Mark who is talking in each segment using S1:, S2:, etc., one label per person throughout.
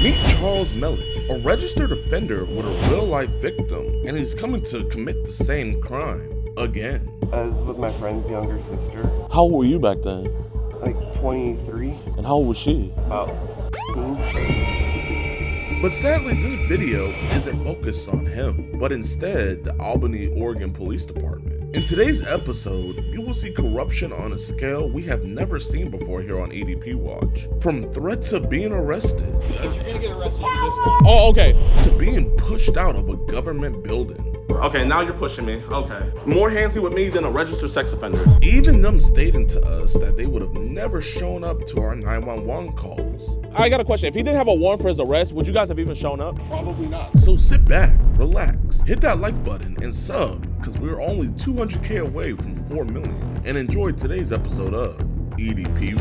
S1: Meet Charles Melick, a registered offender with a real-life victim, and he's coming to commit the same crime again.
S2: I was with my friend's younger sister.
S1: How old were you back then?
S2: Like 23.
S1: And how old was she?
S2: About 15.
S1: But sadly, this video isn't focused on him, but instead the Albany, Oregon Police Department. In today's episode, you will see corruption on a scale we have never seen before here on EDP Watch. From threats of being arrested,
S3: you're gonna get arrested for this one. Oh, okay.
S1: to being pushed out of a government building.
S4: Okay, now you're pushing me. Okay. More handsy with me than a registered sex offender.
S1: Even them stating to us that they would have never shown up to our 911 calls.
S3: I got a question. If he didn't have a warrant for his arrest, would you guys have even shown up?
S5: Probably not.
S1: So sit back, relax, hit that like button and sub, because we're only 200K away from 4 million. And enjoy today's episode of EDP.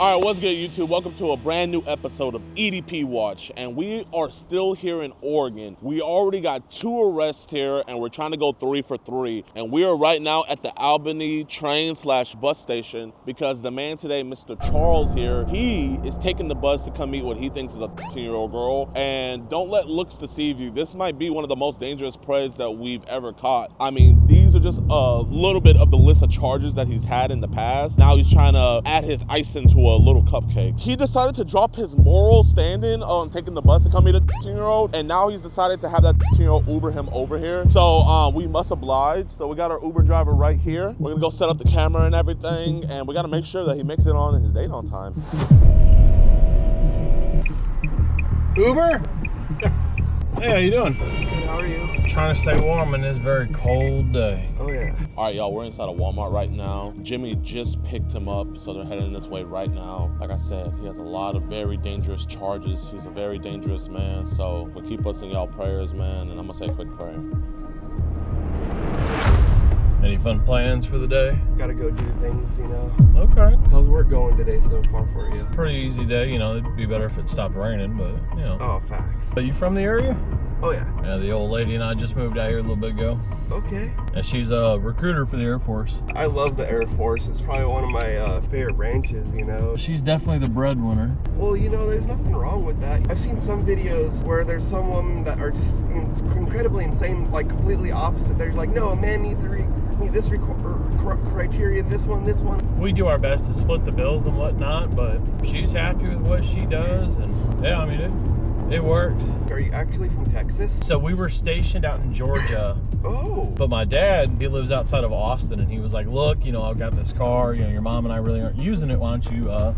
S3: All right, what's good, YouTube? Welcome to a brand new episode of EDP Watch, and we are still here in Oregon. We already got 2 arrests here, and we're trying to go 3 for 3. And we are right now at the Albany train/bus station because the man today, Mr. Charles here, he is taking the bus to come meet what he thinks is a 13-year-old girl. And don't let looks deceive you. This might be one of the most dangerous preys that we've ever caught. I mean, these are just a little bit of the list of charges that he's had in the past. Now he's trying to add his icing to a little cupcake. He decided to drop his moral standing on taking the bus to come meet a 13-year-old, and now he's decided to have that 13-year-old Uber him over here. So we must oblige. So we got our Uber driver right here. We're gonna go set up the camera and everything, and we gotta make sure that he makes it on his date on time.
S5: Uber? Hey, how you doing?
S2: How are you?
S5: Trying to stay warm in this very cold day.
S2: Oh yeah.
S3: All right, y'all, we're inside of Walmart right now. Jimmy just picked him up, so they're heading this way right now. Like I said, he has a lot of very dangerous charges. He's a very dangerous man, so we'll keep us in y'all prayers, man, and I'm gonna say a quick prayer.
S5: Any fun plans for the day?
S2: Gotta go do things, you know.
S5: Okay.
S2: How's work going today so far for you?
S5: Pretty easy day, you know. It'd be better if it stopped raining, but, you know.
S2: Oh, facts.
S5: Are you from the area?
S2: Oh yeah.
S5: Yeah, the old lady and I just moved out here a little bit ago.
S2: Okay.
S5: And she's a recruiter for the Air Force.
S2: I love the Air Force. It's probably one of my favorite branches, you know.
S5: She's definitely the breadwinner.
S2: Well, you know, there's nothing wrong with that. I've seen some videos where there's some women that are just incredibly insane, like completely opposite. There's like, no, a man needs to meet this criteria, this one.
S5: We do our best to split the bills and whatnot, but she's happy with what she does, and yeah, I mean, it works.
S2: Are you actually from Texas?
S5: So we were stationed out in Georgia.
S2: Oh.
S5: But my dad, he lives outside of Austin, and he was like, look, you know, I've got this car, you know, your mom and I really aren't using it. Why don't you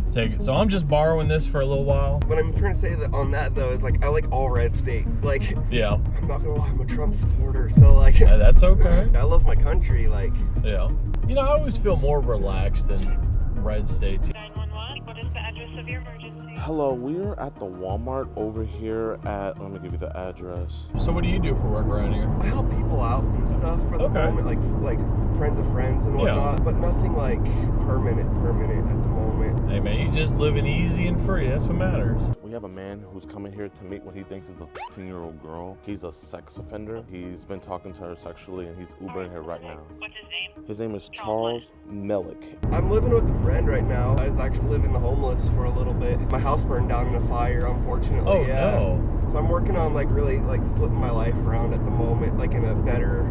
S5: take it? So I'm just borrowing this for a little while.
S2: What I'm trying to say that on that though is like I like all red states. Like,
S5: yeah,
S2: I'm not gonna lie, I'm a Trump supporter, so like
S5: yeah, that's okay.
S2: I love my country, like.
S5: Yeah, you know, I always feel more relaxed in red states.
S6: 911, what is the address of your emergency?
S3: Hello, we're at the Walmart over here at, let me give you the address.
S5: So what do you do for work around here?
S2: I help people out and stuff for the
S5: Okay.
S2: moment, like friends of friends and whatnot, but nothing like permanent at the moment.
S5: Hey man, you just living easy and free. That's what matters.
S3: We have a man who's coming here to meet what he thinks is a 13-year-old girl. He's a sex offender. He's been talking to her sexually, and he's Ubering her right now.
S6: What's his name?
S3: His name is Charles Melick.
S2: I'm living with a friend right now. I was actually living the homeless for a little bit. My house burned down in a fire, unfortunately.
S5: Oh
S2: yeah.
S5: no.
S2: So I'm working on like really like flipping my life around at the moment, like in a better.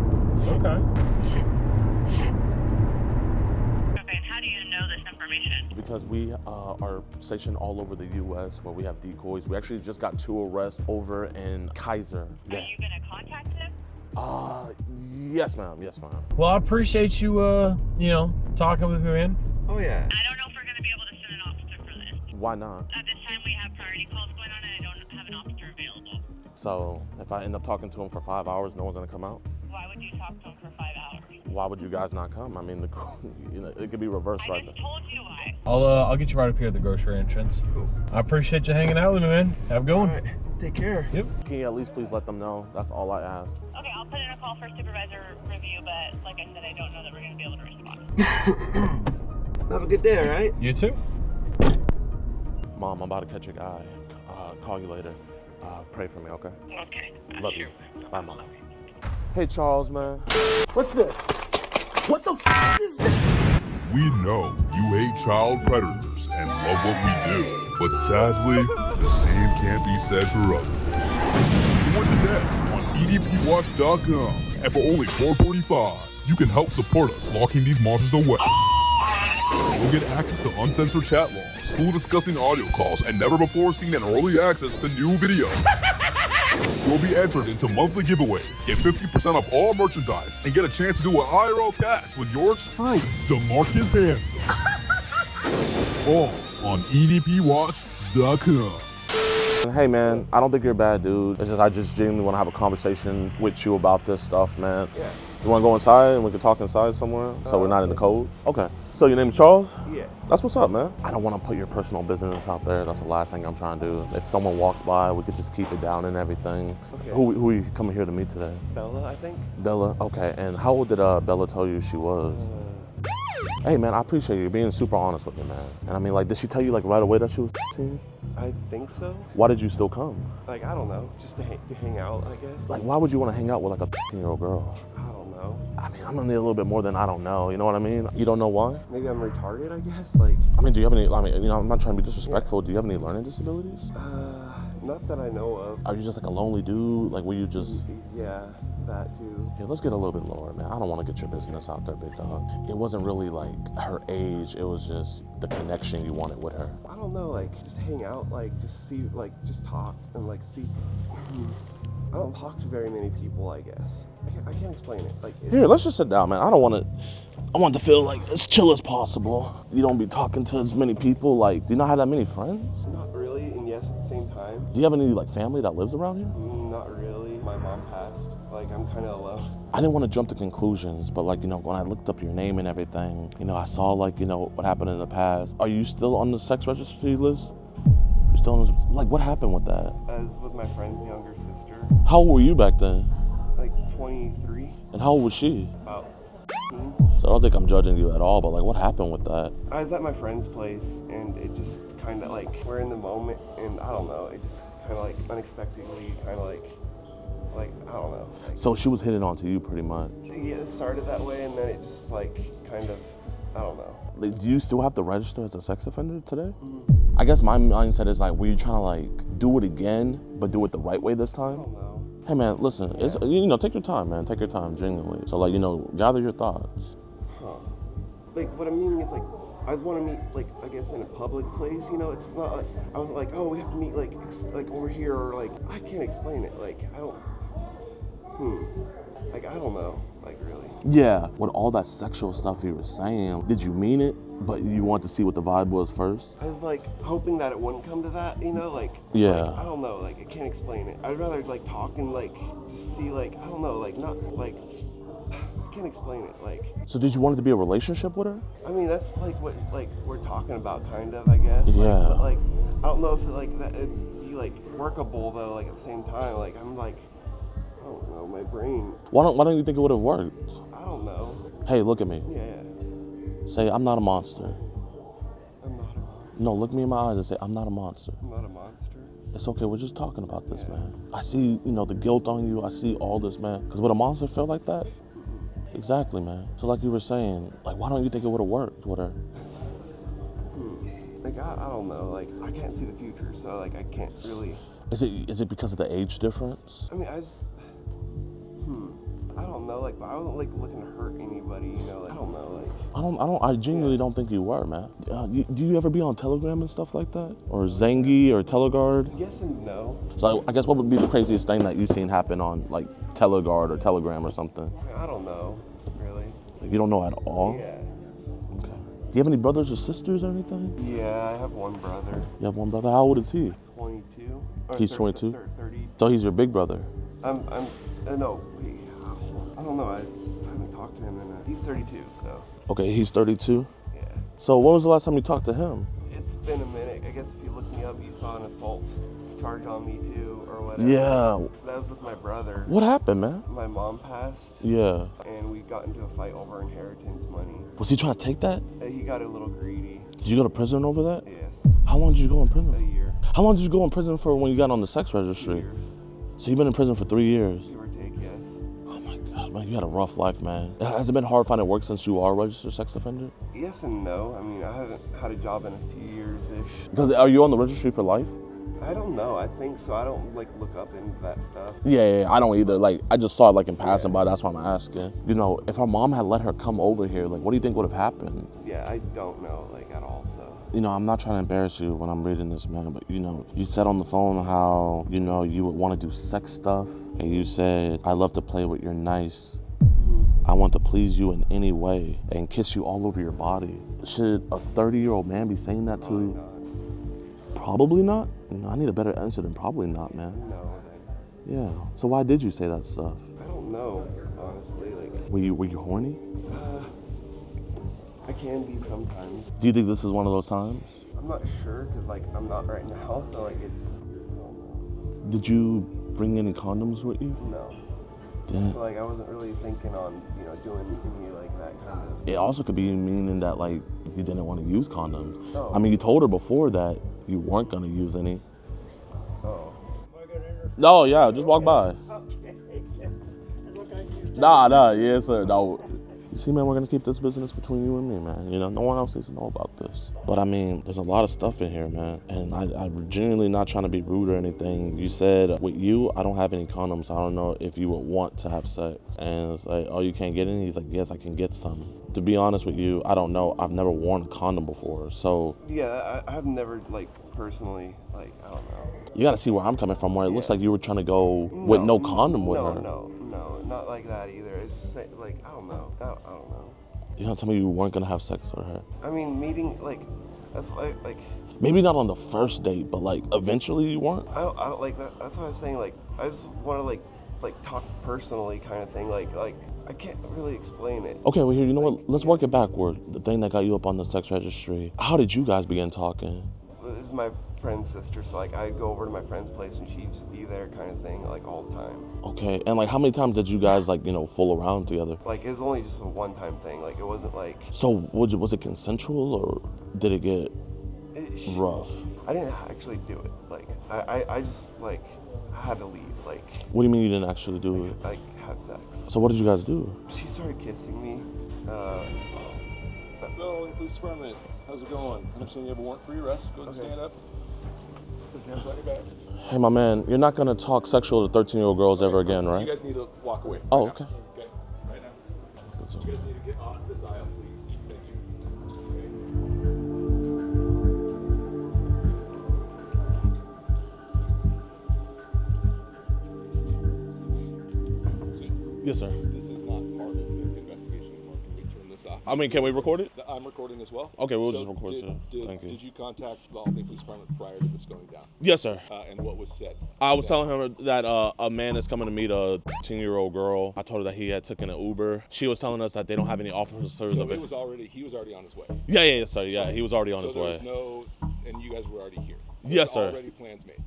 S5: Okay.
S6: Okay, and how do you know this information?
S3: Because we are stationed all over the U.S. where we have decoys. We actually just got 2 arrests over in Kaiser.
S6: Are you gonna contact him?
S3: Yes, ma'am. Yes, ma'am.
S5: Well, I appreciate you, you know, talking with me, man.
S2: Oh yeah.
S6: I don't know if we're gonna be able to send an officer for this.
S3: Why not?
S6: At this time, we have priority calls going on, and I don't have an officer available.
S3: So if I end up talking to him for 5 hours, no one's gonna come out?
S6: Why would you talk to him for 5 hours?
S3: Why would you guys not come? I mean, you know, it could be reversed
S6: I
S3: right
S6: just
S3: now.
S6: told you why.
S5: I'll get you right up here at the grocery entrance.
S2: Cool.
S5: I appreciate you hanging out with me, man. Have a good
S2: All
S5: one.
S2: right. Take care.
S5: Yep.
S3: Can you at least please let them know? That's all I ask.
S6: Okay, I'll put in a call for supervisor review, but like I said, I don't know that we're gonna be able to respond.
S2: Have a good day, all right?
S5: You too.
S3: Mom, I'm about to catch a guy. Call you later. Pray for me, okay?
S6: Okay.
S3: Love you. Bye, Mom. Hey, Charles, man.
S7: What's this?
S1: What the f is this?
S7: We know you hate child predators and love what we do, but sadly, the same can't be said for others. Join today on edpwatch.com, and for only $4.45, you can help support us locking these monsters away. You'll get access to uncensored chat logs, cool disgusting audio calls, and never before seen and early access to new videos. You'll be entered into monthly giveaways, get 50% off all merchandise, and get a chance to do an IRL catch with yours truly, DeMarcus Hanson. All on edpwatch.com.
S3: Hey man, I don't think you're a bad dude. It's just I just genuinely want to have a conversation with you about this stuff, man.
S2: Yeah.
S3: You want to go inside and we can talk inside somewhere so we're not in the cold? Okay. So your name is Charles?
S2: Yeah.
S3: That's what's up, man. I don't want to put your personal business out there. That's the last thing I'm trying to do. If someone walks by, we could just keep it down and everything.
S2: Okay.
S3: Who are you coming here to meet today?
S2: Bella, I think.
S3: Bella? Okay. And how old did Bella tell you she was? Hey man, I appreciate you being super honest with me, man. And I mean, like, did she tell you like right away that she was you?
S2: I think so.
S3: Why did you still come?
S2: Like, I don't know. Just to hang out, I guess.
S3: Like, why would you want to hang out with like a 15-year-old girl?
S2: I don't know.
S3: I mean, I'm gonna need a little bit more than I don't know. You know what I mean? You don't know why?
S2: Maybe I'm retarded, I guess. Like,
S3: I mean, do you have any, I mean, you know, I'm not trying to be disrespectful. Do you have any learning disabilities?
S2: not that I know of.
S3: Are you just like a lonely dude? Like, were you just...
S2: Yeah, that too.
S3: Yeah, let's get a little bit lower, man. I don't want to get your business out there, big dog. It wasn't really like her age. It was just the connection you wanted with her.
S2: I don't know, like, just hang out, like, just see, like, just talk and, like, see. I don't talk to very many people, I guess. I can't explain it. Like,
S3: Here, let's just sit down, man. I want to feel like as chill as possible. You don't be talking to as many people. Like, do you not have that many friends?
S2: Not really, and yes at the same time.
S3: Do you have any, like, family that lives around here?
S2: Not really. My mom passed. Like, I'm kind of alone.
S3: I didn't want to jump to conclusions, but, like, you know, when I looked up your name and everything, you know, I saw, like, you know, what happened in the past. Are you still on the sex registry list? You're still on the, like, what happened with that?
S2: I was with my friend's younger sister.
S3: How old were you back then?
S2: Like 23.
S3: And how old was she?
S2: About 15.
S3: So I don't think I'm judging you at all, but, like, what happened with that?
S2: I was at my friend's place, and it just kind of like, we're in the moment, and I don't know, it just kind of like unexpectedly, kind of like I don't know. Like,
S3: So she was hitting on to you pretty much.
S2: yeah, it started that way, and then it just like kind of, I don't know.
S3: Like, do you still have to register as a sex offender today? I guess my mindset is like, were you trying to like do it again, but do it the right way this
S2: I
S3: time?
S2: don't know.
S3: Hey man, listen, it's, you know, take your time, man. Take your time, genuinely. So like, you know, gather your thoughts.
S2: Huh. Like, what I'm meaning is like, I just want to meet, like, I guess in a public place, you know, it's not like, I was like, oh, we have to meet, like, like over here, or like, I can't explain it, like, I don't, like, I don't know, like, really.
S3: Yeah, with all that sexual stuff you were saying, did you mean it, but you want to see what the vibe was first?
S2: I was like hoping that it wouldn't come to that, you know, like,
S3: Yeah.
S2: like, I don't know, like, I can't explain it. I'd rather like talk and like just see, like, I don't know, like, not like, I can't explain it, like.
S3: So did you want it to be a relationship with her?
S2: I mean, that's like what like we're talking about, kind of, I guess.
S3: Yeah.
S2: Like, but like, I don't know if it, like that it'd be like workable though. Like at the same time, like I'm like, I don't know, my brain.
S3: Why don't you think it would have worked?
S2: I don't know.
S3: Hey, look at me.
S2: Yeah.
S3: Say, I'm not a monster.
S2: I'm not a monster.
S3: No, look me in my eyes and say, I'm not a monster.
S2: I'm not a monster.
S3: It's okay, we're just talking about this, man. I see, you know, the guilt on you. I see all this, man. Because would a monster feel like that? Exactly, man. So like you were saying, like, why don't you think it would have worked with her?
S2: Like I don't know. Like I can't see the future, so like I can't really.
S3: Is it because of the age difference?
S2: I mean, I just. I don't know. Like, but I wasn't like looking to hurt anybody. You know. Like, I don't know. Like.
S3: I genuinely don't think you were, man. Do you ever be on Telegram and stuff like that? Or Zengi or Teleguard?
S2: Yes and no.
S3: So I guess what would be the craziest thing that you've seen happen on like Teleguard or Telegram or something?
S2: I don't know. Really.
S3: Like, you don't know at all?
S2: Yeah.
S3: Okay. Do you have any brothers or sisters or anything?
S2: Yeah, I have one brother.
S3: You have one brother. How old is he?
S2: 22. Or
S3: He's
S2: 30,
S3: 22?
S2: 30.
S3: So he's your big brother.
S2: No, wait, I don't know, I haven't talked to him he's 32, so.
S3: Okay, he's 32.
S2: Yeah.
S3: So when was the last time you talked to him?
S2: It's been a minute. I guess if you look me up, you saw an assault charge on me too, or whatever.
S3: Yeah.
S2: So that was with my brother.
S3: What happened, man?
S2: My mom passed.
S3: Yeah.
S2: And we got into a fight over inheritance money.
S3: Was he trying to take that?
S2: He got a little greedy.
S3: Did you go to prison over that?
S2: Yes.
S3: How long did you go in
S2: A
S3: prison?
S2: year.
S3: How long did you go in prison for when you got on the sex registry?
S2: 2 years.
S3: So you've been in prison for 3 years.
S2: Give or take, yes.
S3: Oh my God. Man, you had a rough life, man. Has it been hard finding work since you are a registered sex offender?
S2: Yes and no. I mean, I haven't had a job in a few years-ish.
S3: Because are you on the registry for life?
S2: I don't know. I think so. I don't like look up into that stuff.
S3: Yeah, I don't either. Like, I just saw it like in passing by. That's why I'm asking. You know, if her mom had let her come over here, like, what do you think would have happened?
S2: Yeah, I don't know, like, at all, so.
S3: You know, I'm not trying to embarrass you when I'm reading this, man, but, you know, you said on the phone how, you know, you would want to do sex stuff, and you said, I love to play with your nice. I want to please you in any way and kiss you all over your body. Should a 30-year-old man be saying that to you? Probably not. You know, I need a better answer than probably not, man.
S2: No.
S3: Yeah. So why did you say that stuff?
S2: I don't know, honestly. Like,
S3: Were you horny?
S2: I can be sometimes.
S3: Do you think this is one of those times?
S2: I'm not sure, because, like, I'm not right now, so, like, it's, I don't know.
S3: Did you bring any condoms with you?
S2: No.
S3: Didn't.
S2: So, like, I wasn't really thinking on, you know, doing any, like, that kind of.
S3: It also could be meaning that, like, you didn't want to use condoms.
S2: Oh.
S3: I mean, you told her before that you weren't going to use any.
S2: Oh.
S3: No, yeah, just walk by. Nah, yes, sir. No. You see, man, we're going to keep this business between you and me, man. You know, no one else needs to know about this. But, I mean, there's a lot of stuff in here, man. And I'm genuinely not trying to be rude or anything. You said, with you, I don't have any condoms. I don't know if you would want to have sex. And it's like, oh, you can't get any? He's like, yes, I can get some. To be honest with you, I don't know. I've never worn a condom before, so.
S2: Yeah, I've never, like, personally, like, I don't know.
S3: You got to see where I'm coming from, where it looks like you were trying to go with no condom with her.
S2: No, not like that either. It's just, like, I don't know. I don't know.
S3: You don't tell me you weren't going to have sex with her.
S2: I mean, meeting, like, that's like.
S3: Maybe not on the first date, but, like, eventually you weren't?
S2: I don't like that. That's what I was saying. Like, I just want to, like talk personally kind of thing. Like, I can't really explain it.
S3: Okay, well, here, you know what? Let's work it backward. The thing that got you up on the sex registry. How did you guys begin talking?
S2: It was my friend's sister, so, like, I'd go over to my friend's place and she'd just be there kind of thing, like, all the time.
S3: Okay, and, like, how many times did you guys, like, you know, fool around together?
S2: Like, it was only just a one-time thing. Like, it wasn't, like...
S3: So, was it consensual, or did it get rough?
S2: I didn't actually do it. Like, I just, like, had to leave. Like...
S3: What do you mean you didn't actually do it?
S2: Like, have sex.
S3: So what did you guys do?
S2: She started kissing me.
S8: Hello, police department. How's it going? I understand you have a warrant for your arrest. Go ahead and stand up. Put your hands behind your back.
S3: Hey, my man, you're not gonna talk sexual to 13-year-old girls ever again, right?
S8: You guys need to walk away.
S3: Oh,
S8: right
S3: okay.
S8: Now. Okay, right now. You guys need to get off this aisle, please. Thank you. See,
S3: Yes, sir.
S8: this is not part of the investigation anymore. Can we turn this off?
S3: I mean, can we record it?
S8: I'm recording as well.
S3: Okay, we'll just record
S8: did,
S3: too.
S8: Did,
S3: Thank you.
S8: Did you contact the Albany Police Department prior to this going down?
S3: Yes, sir.
S8: And what was said?
S3: I was telling her that a man is coming to meet a 13-year-old girl. I told her that he had taken an Uber. She was telling us that they don't have any officers
S8: So
S3: of it.
S8: he was already on his way.
S3: Yeah, sir. Yeah, he was already on
S8: So
S3: his
S8: there
S3: way.
S8: was no, and you guys were already here.
S3: Yes, sir.
S8: Already plans made.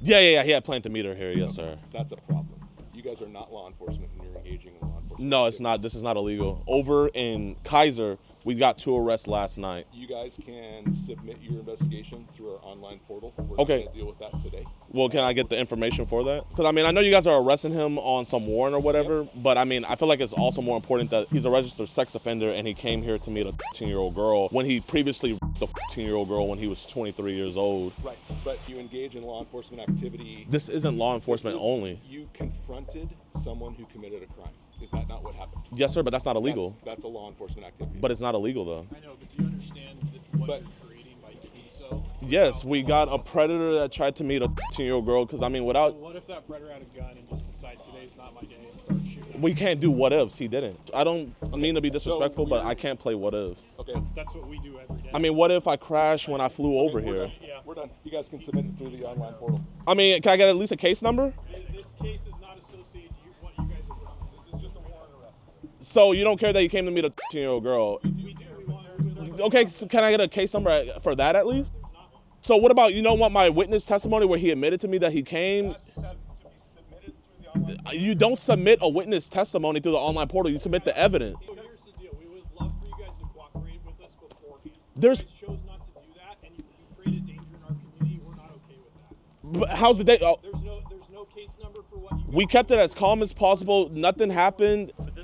S3: Yeah. He had planned to meet her here. Yes, sir.
S8: That's a problem. You guys are not law enforcement, and you're engaging in law enforcement.
S3: No, it's not. This is not illegal. Over in Kaiser, we got 2 arrests last night.
S8: You guys can submit your investigation through our online portal. We're
S3: Okay.
S8: not going to deal with that today.
S3: Well, can I get the information for that? Because, I mean, I know you guys are arresting him on some warrant or whatever, but, I mean, I feel like it's also more important that he's a registered sex offender and he came here to meet a 13-year-old girl when he previously the 14-year-old girl when he was 23 years old.
S8: Right, but you engage in law enforcement activity.
S3: This isn't law enforcement only.
S8: You confronted someone who committed a crime. Is that not what happened?
S3: Yes, sir, but that's not illegal.
S8: That's a law enforcement activity.
S3: But it's not illegal, though.
S9: I know, but do you understand what you're creating by doing so?
S3: Yes, we got a predator that tried to meet a 13-year-old girl, because, I mean, without...
S9: So what if that predator had a gun and just decided today's not my day and started shooting?
S3: We can't do what ifs. He didn't. I don't mean to be disrespectful, but I can't play what ifs.
S8: Okay.
S9: That's what we do every day.
S3: I mean, what if I crashed when I flew over
S8: We're
S3: here?
S8: done.
S9: Yeah.
S8: We're done. You guys can submit it through the online portal.
S3: I mean, can I get at least a case number?
S9: This case is not associated to what you guys are doing. This is just a warrant arrest.
S3: So you don't care that you came to meet a 13-year-old girl?
S9: We do. We want
S3: Okay, so can I get a case number for that at least? So what about, you know what, my witness testimony where he admitted to me that he came?
S9: that to be submitted through the online.
S3: You don't submit a witness testimony through the online portal. You submit the evidence.
S9: So here's the deal. We would love for you guys to cooperate with us beforehand.
S3: There's-
S9: You guys chose not to do that, and you created danger in our community. We're not okay with that.
S3: But how's the day? Oh,
S9: There's no case number for what you.
S3: we kept it as calm as possible. Nothing happened.
S9: But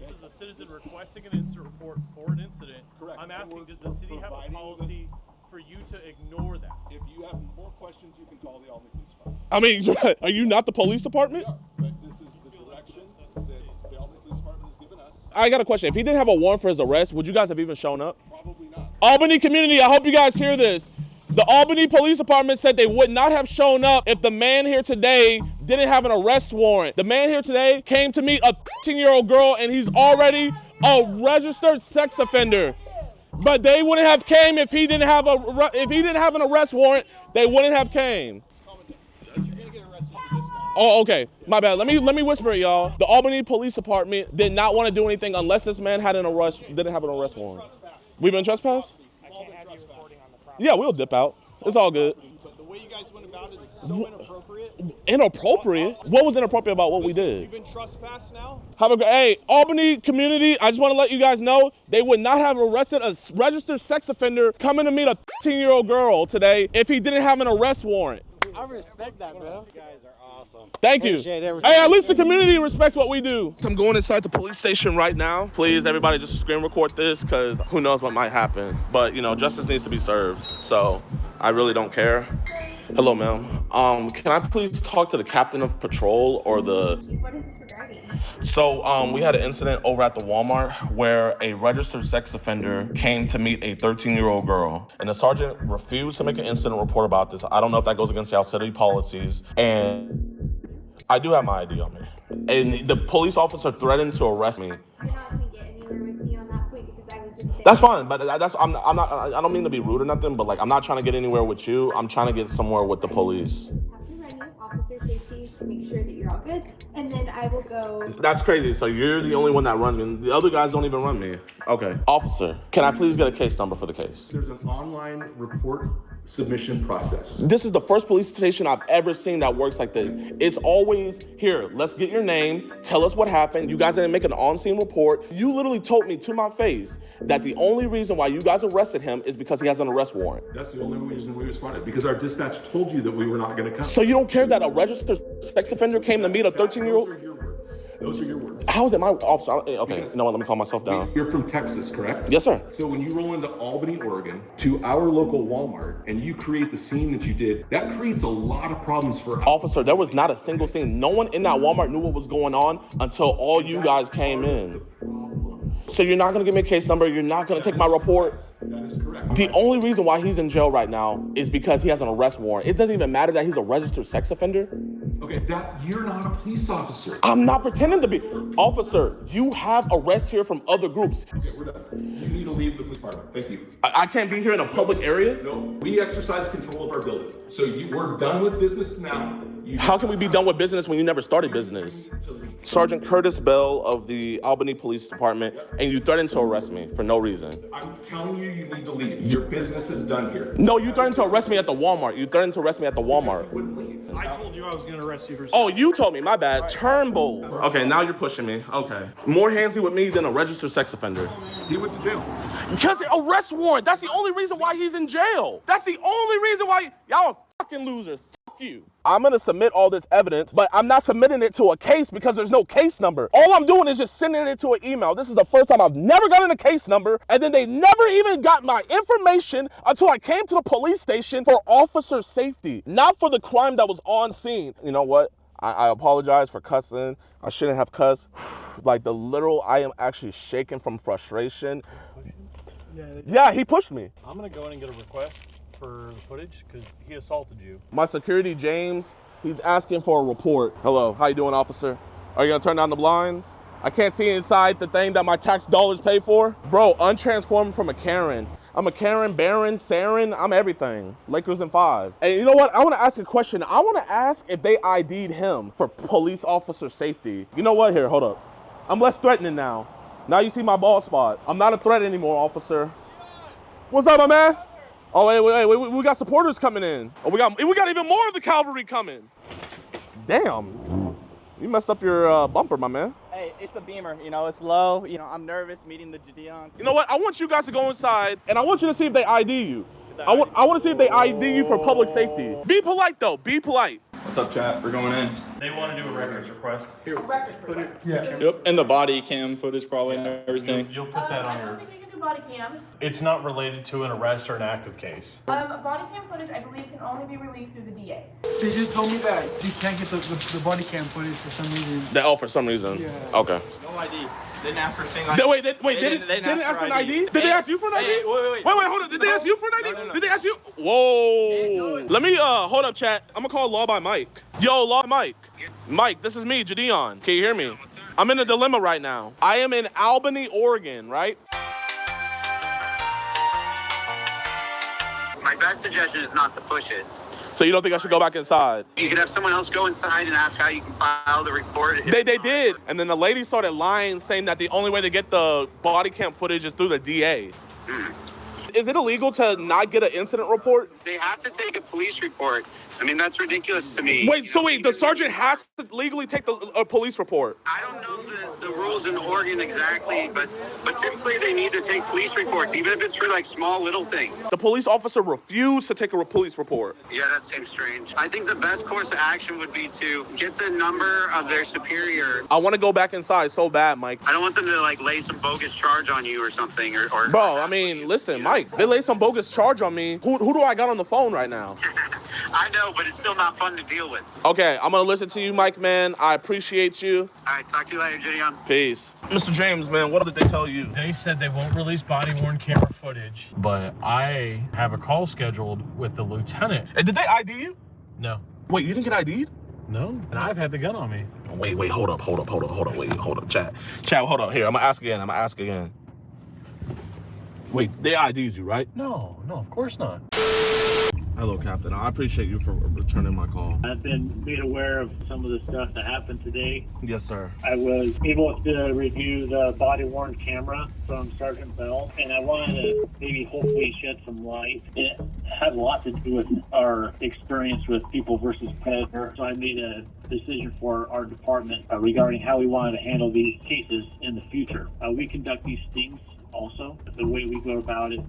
S5: asking, does the city have a
S8: providing
S5: policy for you to ignore that?
S8: If you have more questions, you can call the Albany Police Department.
S3: I mean, are you not the police department?
S8: We are, but this is the direction that the Albany Police Department has given us.
S3: I got a question. If he didn't have a warrant for his arrest, would you guys have even shown up?
S8: Probably not.
S3: Albany community, I hope you guys hear this. The Albany Police Department said they would not have shown up if the man here today didn't have an arrest warrant. The man here today came to meet a 13-year-old girl, and he's already a registered sex offender. But they wouldn't have came if he didn't have an arrest warrant. They wouldn't have came. Oh, okay. My bad. Let me whisper it, y'all. The Albany Police Department did not want to do anything unless this man didn't have an arrest warrant. We've been trespassed? Yeah, we'll dip out. It's all good.
S9: But the way you guys went about it is so inappropriate.
S3: Inappropriate? What was inappropriate about what we did?
S9: You've been trespassed now?
S3: Hey, Albany community, I just want to let you guys know, they would not have arrested a registered sex offender coming to meet a 13-year-old girl today if he didn't have an arrest warrant.
S10: I respect that, bro. You guys are awesome.
S3: Thank you.
S10: Appreciate everything.
S3: Hey, at least the community respects what we do. I'm going inside the police station right now. Please, everybody, just screen record this because who knows what might happen. But, you know, justice needs to be served. So I really don't care. Hello, ma'am. Can I please talk to the captain of patrol or the...
S11: What is this regarding?
S3: So we had an incident over at the Walmart where a registered sex offender came to meet a 13-year-old girl. And the sergeant refused to make an incident report about this. I don't know if that goes against our city policies. And I do have my ID on me. And the police officer threatened to arrest me.
S11: You're not going to get anywhere with me on that point because I was in there.
S3: That's fine, but I don't mean to be rude or nothing, but like I'm not trying to get anywhere with you. I'm trying to get somewhere with the police.
S11: Have to run you officer safety to make sure that you're all good, and then I will go.
S3: That's crazy. So you're the only one that runs me. The other guys don't even run me. Okay. Officer, can I please get a case number for the case?
S12: There's an online report submission process.
S3: This is the first police station I've ever seen that works like this. It's always, here, let's get your name, tell us what happened. You guys didn't make an on-scene report. You literally told me to my face that the only reason why you guys arrested him is because he has an arrest warrant.
S12: That's the only reason we responded, because our dispatch told you that we were not going to come.
S3: So you don't care that a registered sex offender came to meet a 13-year-old?
S12: Those are your words. Those are your words.
S3: How is it my officer? Okay, you know what, let me calm myself down.
S12: You're from Texas, correct?
S3: Yes, sir.
S12: So when you roll into Albany, Oregon, to our local Walmart, and you create the scene that you did, that creates a lot of problems for us.
S3: Officer, there was not a single scene. No one in that Walmart knew what was going on until all you guys came in. So you're not gonna give me a case number, you're not gonna take my report?
S12: That is correct.
S3: The only reason why he's in jail right now is because he has an arrest warrant. It doesn't even matter that he's a registered sex offender.
S12: Okay, you're not a police officer.
S3: I'm not pretending to be. Officer, you have arrests here from other groups.
S12: Okay, we're done. You need to leave the police department. Thank you.
S3: I can't be here in a public area?
S12: No, we exercise control of our building. So we're done with business now.
S3: How can we be done with business when you never started business? Sergeant Curtis Bell of the Albany Police Department, and you threatened to arrest me for no reason.
S12: I'm telling you, you need to leave. Your business is done here.
S3: No, you threatened to arrest me at the Walmart. You threatened to arrst me at the Walmart.
S9: I told you I was going to arrest you for.
S3: Oh, you told me, my bad. Turnbull. Okay, now you're pushing me. Okay. More handsy with me than a registered sex offender.
S12: He went to jail.
S3: Because the arrest warrant, that's the only reason why he's in jail. That's the only reason why y'all are fucking losers. Fuck you. I'm gonna submit all this evidence, but I'm not submitting it to a case because there's no case number. All I'm doing is just sending it to an email. This is the first time I've never gotten a case number, and then they never even got my information until I came to the police station for officer safety, not for the crime that was on scene. You know what? I apologize for cussing. I shouldn't have cussed. Like I am actually shaking from frustration. Yeah, he pushed me.
S5: I'm gonna go in and get a request for the footage because he assaulted you.
S3: My security, James, he's asking for a report. Hello, how you doing, officer? Are you gonna turn down the blinds? I can't see inside the thing that my tax dollars pay for. Bro, untransformed from a Karen. I'm a Karen, Baron, Saren, I'm everything. Lakers in 5. And you know what? I wanna ask a question. I wanna ask if they ID'd him for police officer safety. You know what? Here, hold up. I'm less threatening now. Now you see my bald spot. I'm not a threat anymore, officer. What's up, my man? Oh, wait, we got supporters coming in. Oh, we got even more of the cavalry coming. Damn, you messed up your bumper, my man.
S10: Hey, it's a Beamer, it's low. I'm nervous meeting the Gideon.
S3: You know what? I want you guys to go inside, and I want you to see if they ID you. I want to see if they ID you for public safety. Be polite, though. Be polite.
S13: What's up, chat? We're going in.
S5: They want to do a records request.
S2: Here, put it.
S13: Yep, and the body cam footage probably and everything.
S5: You'll put that on your
S13: do body cam.
S5: It's not related to an arrest or an active case.
S13: Body cam footage, I believe, can only be released through the DA.
S14: They just told me that you can't get the body cam footage for some reason.
S3: Oh, for some reason.
S14: Yeah.
S3: Okay.
S10: No ID. Didn't ask for a single
S3: They
S10: ID.
S3: didn't ask for an ID? Did they ask you for an ID?
S10: Hey, wait,
S3: hold on. Did they ask you for an ID?
S10: No.
S3: Did they ask you? Whoa. Let me, hold up, chat. I'm gonna call Law by Mike. Yo, Law Mike. Yes. Mike, this is me, Jadeon. Can you hear me? I'm in a dilemma right now. I am in Albany, Oregon, right?
S15: My best suggestion is not to push it.
S3: So you don't think I should go back inside?
S15: You could have someone else go inside and ask how you can file the report.
S3: They did. And then the lady started lying, saying that the only way to get the body cam footage is through the DA. Is it illegal to not get an incident report?
S15: They have to take a police report. I mean, that's ridiculous to me.
S3: Wait, the sergeant has to legally take a police report?
S15: I don't know the rules in Oregon exactly, but typically they need to take police reports, even if it's for like small little things.
S3: The police officer refused to take a police report.
S15: Yeah, that seems strange. I think the best course of action would be to get the number of their superior.
S3: I want to go back inside so bad, Mike.
S15: I don't want them to like lay some bogus charge on you or something. Or
S3: Bro, I mean, listen, Mike, they lay some bogus charge on me. Who do I got on the phone right now?
S15: I know, but it's still not fun to deal with.
S3: Okay, I'm gonna listen to you, Mike, man. I appreciate you.
S15: All right, talk to you later, Gideon.
S3: Peace. Mr. James, man, what did they tell you?
S5: They said they won't release body-worn camera footage, but I have a call scheduled with the lieutenant.
S3: And did they ID you?
S5: No.
S3: Wait, you didn't get ID'd?
S5: No, and I've had the gun on me.
S3: Wait, hold up, hold up, chat, hold up, here, I'm gonna ask again. Wait, they ID'd you, right?
S5: No, of course not.
S3: Hello, Captain. I appreciate you for returning my call.
S16: I've been made aware of some of the stuff that happened today.
S3: Yes, sir.
S16: I was able to review the body-worn camera from Sergeant Bell, and I wanted to maybe hopefully shed some light. It had a lot to do with our experience with People versus Predator, so I made a decision for our department regarding how we wanted to handle these cases in the future. We conduct these stings also. The way we go about it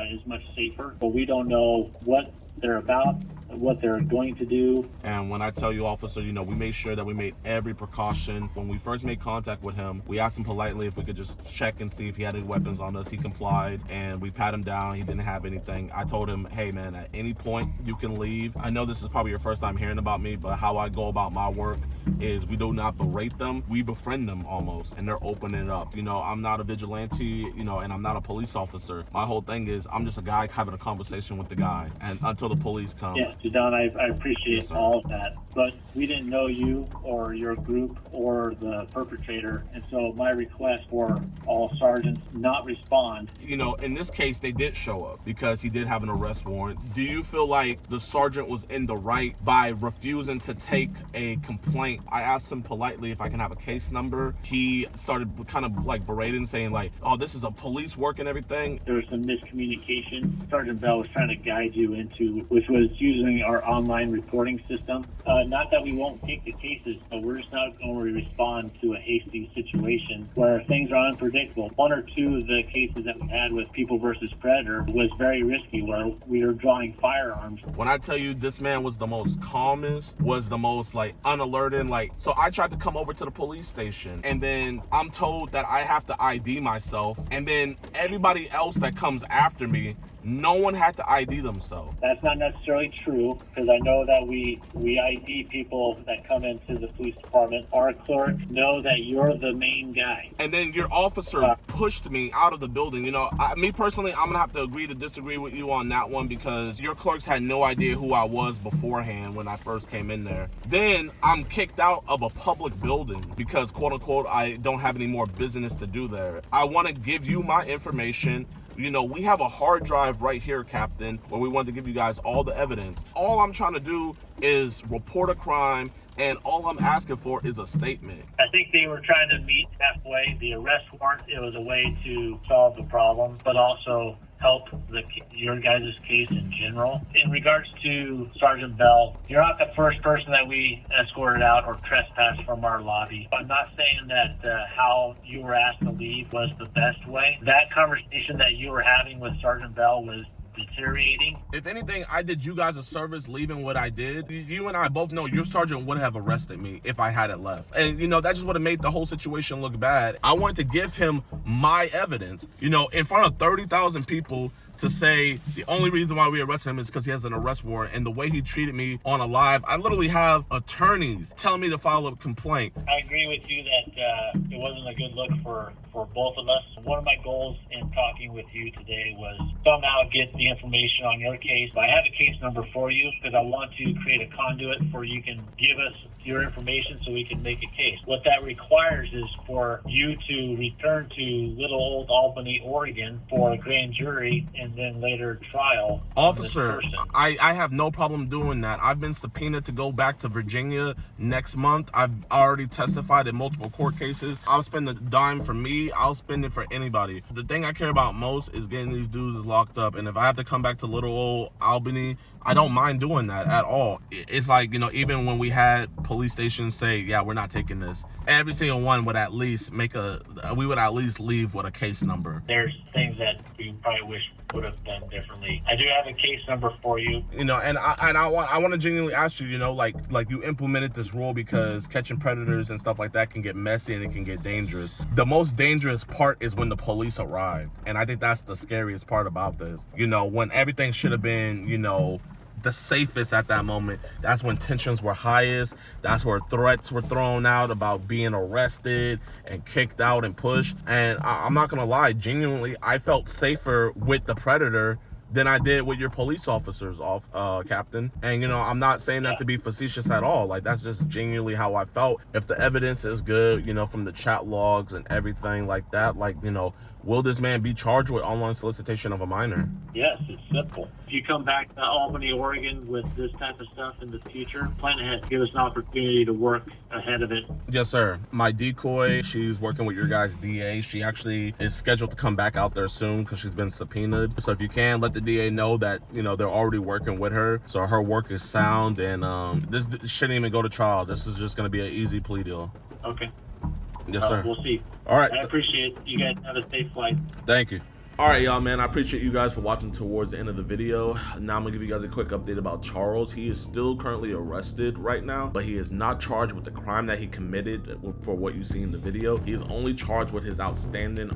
S16: is much safer, but we don't know what they're about, what they're going to do.
S3: And when I tell you, officer, we made sure that we made every precaution. When we first made contact with him, we asked him politely if we could just check and see if he had any weapons on us. He complied, and we pat him down. He didn't have anything. I told him, hey man, at any point you can leave. I know this is probably your first time hearing about me, but how I go about my work is we do not berate them, we befriend them almost, and they're opening up. I'm not a vigilante, and I'm not a police officer. My whole thing is I'm just a guy having a conversation with the guy, and until the police come.
S16: Yeah, Don, I appreciate all of that, but we didn't know you or your group or the perpetrator, and so my request for all sergeants not respond.
S3: In this case, they did show up because he did have an arrest warrant. Do you feel like the sergeant was in the right by refusing to take a complaint? I asked him politely if I can have a case number. He started kind of like berating, saying like, oh, this is a police work and everything.
S16: There was some miscommunication. Sergeant Bell was trying to guide you into, which was using our online reporting system. Not that we won't take the cases, but we're just not going to respond to a hasty situation where things are unpredictable. One or two of the cases that we had with People versus Predator was very risky, where we were drawing firearms.
S3: When I tell you this man was the most calmest, was the most like unalerted, so I tried to come over to the police station, and then I'm told that I have to ID myself, and then everybody else that comes after me, no one had to ID themselves.
S16: That's not necessarily true, because I know that we ID people that come into the police department. Our clerks know that you're the main guy.
S3: And then your officer pushed me out of the building. Me personally, I'm gonna have to agree to disagree with you on that one, because your clerks had no idea who I was beforehand when I first came in there. Then I'm kicked out of a public building because, quote unquote, I don't have any more business to do there. I want to give you my information. We have a hard drive right here, Captain, where we want to give you guys all the evidence. All I'm trying to do is report a crime, and all I'm asking for is a statement.
S16: I think they were trying to meet halfway. The arrest warrant, it was a way to solve the problem, but also help your guys' case in general. In regards to Sergeant Bell, you're not the first person that we escorted out or trespassed from our lobby. I'm not saying that how you were asked to leave was the best way. That conversation that you were having with Sergeant Bell was deteriorating.
S3: If anything, I did you guys a service leaving what I did. You and I both know your sergeant would have arrested me if I had it left. And, that just would have made the whole situation look bad. I wanted to give him my evidence, in front of 30,000 people, to say the only reason why we arrested him is because he has an arrest warrant. And the way he treated me on a live, I literally have attorneys telling me to file a complaint.
S16: I agree with you that it wasn't a good look for both of us. One of my goals in talking with you today was somehow get the information on your case. I have a case number for you because I want to create a conduit for you can give us your information so we can make a case. What that requires is for you to return to little old Albany, Oregon for a grand jury and then later trial.
S3: Officer, I have no problem doing that. I've been subpoenaed to go back to Virginia next month. I've already testified in multiple court cases. I'll spend a dime for me. I'll spend it for anybody. The thing I care about most is getting these dudes locked up. And if I have to come back to little old Albany, I don't mind doing that at all. It's like, even when we had police stations say, yeah, we're not taking this, every single one would at least we would at least leave with a case number.
S16: There's things that we probably wish would have done differently. I do have a case number for you.
S3: And I want to genuinely ask you, like you implemented this rule because catching predators and stuff like that can get messy and it can get dangerous. The most dangerous part is when the police arrived. And I think that's the scariest part about this. When everything should have been, the safest at that moment, that's when tensions were highest. That's where threats were thrown out about being arrested and kicked out and pushed. And I'm not gonna lie, genuinely, I felt safer with the predator than I did with your police officers, Captain. And I'm not saying that to be facetious at all. Like, that's just genuinely how I felt. If the evidence is good, from the chat logs and everything like that, will this man be charged with online solicitation of a minor?
S16: Yes, it's simple. If you come back to Albany, Oregon with this type of stuff in the future, plan ahead. Give us an opportunity to work ahead of it.
S3: Yes, sir. My decoy, she's working with your guys' DA. She actually is scheduled to come back out there soon because she's been subpoenaed. So if you can, let the DA know that, they're already working with her. So her work is sound and this shouldn't even go to trial. This is just going to be an easy plea deal.
S16: Okay.
S3: Yes, sir.
S16: We'll see.
S3: All right.
S16: I appreciate it. You guys have a safe flight.
S3: Thank you. All right, y'all, man, I appreciate you guys for watching towards the end of the video. Now I'm gonna give you guys a quick update about Charles. He is still currently arrested right now, but he is not charged with the crime that he committed for what you see in the video. He is only charged with his outstanding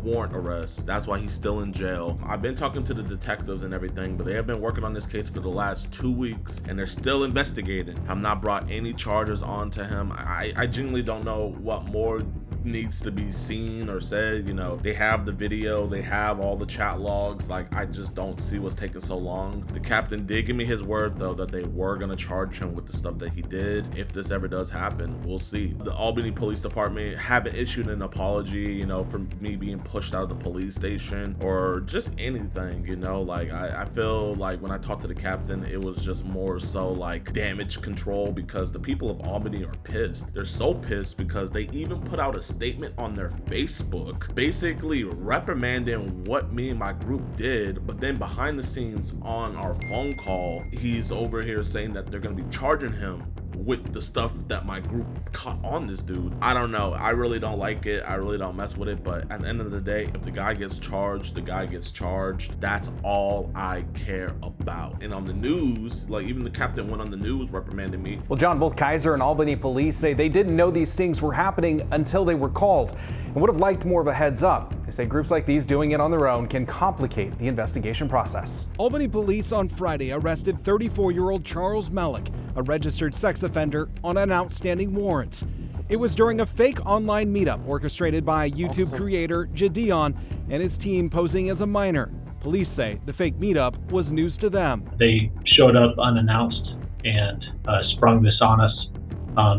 S3: warrant arrest. That's why he's still in jail. I've been talking to the detectives and everything, but they have been working on this case for the last 2 weeks, and they're still investigating. Have not brought any charges onto him. I genuinely don't know what more needs to be seen or said. They have the video, they have all the chat logs. I just don't see what's taking so long. The captain did give me his word though that they were gonna charge him with the stuff that he did. If this ever does happen, we'll see. The Albany Police Department haven't issued an apology, for me being pushed out of the police station or just anything. I feel like when I talked to the captain, it was just more so like damage control because the people of Albany are pissed. They're so pissed because they even put out a statement on their Facebook basically reprimanding what me and my group did, but then behind the scenes on our phone call, he's over here saying that they're going to be charging him with the stuff that my group caught on this dude. I don't know. I really don't like it. I really don't mess with it. But at the end of the day, if the guy gets charged, the guy gets charged. That's all I care about. And on the news, even the captain went on the news reprimanding me.
S17: Well, John, both Kaiser and Albany police say they didn't know these stings were happening until they were called and would have liked more of a heads up. They say groups like these doing it on their own can complicate the investigation process.
S18: Albany police on Friday arrested 34-year-old Charles Malik, a registered sex offender, on an outstanding warrant. It was during a fake online meetup orchestrated by YouTube creator Jadion and his team posing as a minor. Police say the fake meetup was news to them.
S16: They showed up unannounced and sprung this on us.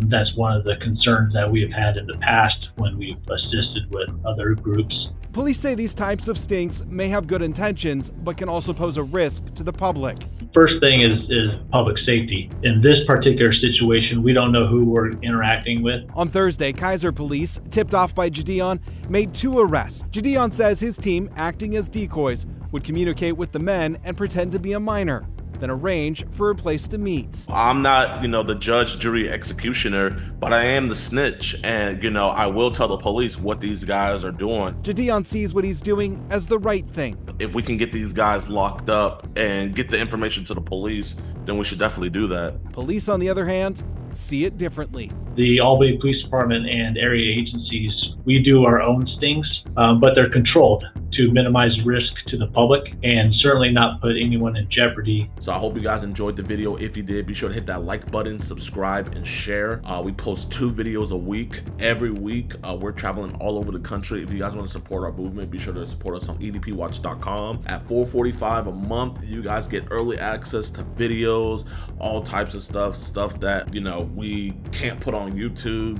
S16: That's one of the concerns that we have had in the past when we've assisted with other groups.
S18: Police say these types of stings may have good intentions, but can also pose a risk to the public.
S16: First thing is public safety. In this particular situation, we don't know who we're interacting with.
S18: On Thursday, Kaiser police, tipped off by Jadion, made 2 arrests. Jadion says his team, acting as decoys, would communicate with the men and pretend to be a minor. then arrange for a place to meet.
S3: I'm not, the judge, jury, executioner, but I am the snitch, and, I will tell the police what these guys are doing.
S18: Jadeon sees what he's doing as the right thing.
S3: If we can get these guys locked up and get the information to the police, then we should definitely do that.
S18: Police, on the other hand, see it differently.
S16: The Albany Police Department and area agencies, we do our own stings, but they're controlled to minimize risk to the public and certainly not put anyone in jeopardy.
S3: So I hope you guys enjoyed the video. If you did, be sure to hit that like button, subscribe, and share. We post 2 videos a week. Every week, we're traveling all over the country. If you guys want to support our movement, be sure to support us on edpwatch.com. At $4.45 a month, you guys get early access to videos, all types of stuff that, we can't put on YouTube,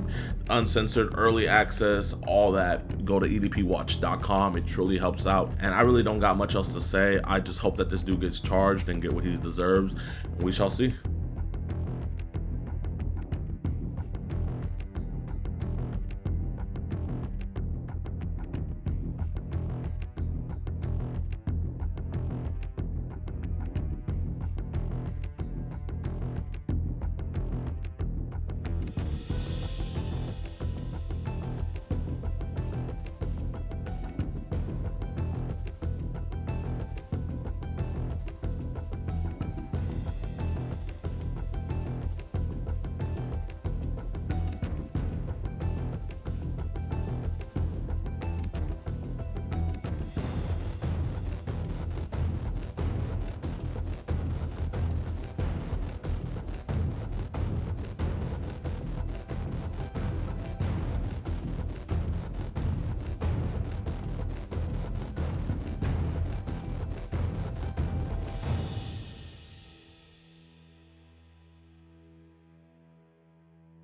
S3: uncensored, early access, all that. Go to edpwatch.com. It truly helps out. And I really don't got much else to say. I just hope that this dude gets charged and get what he deserves. We shall see.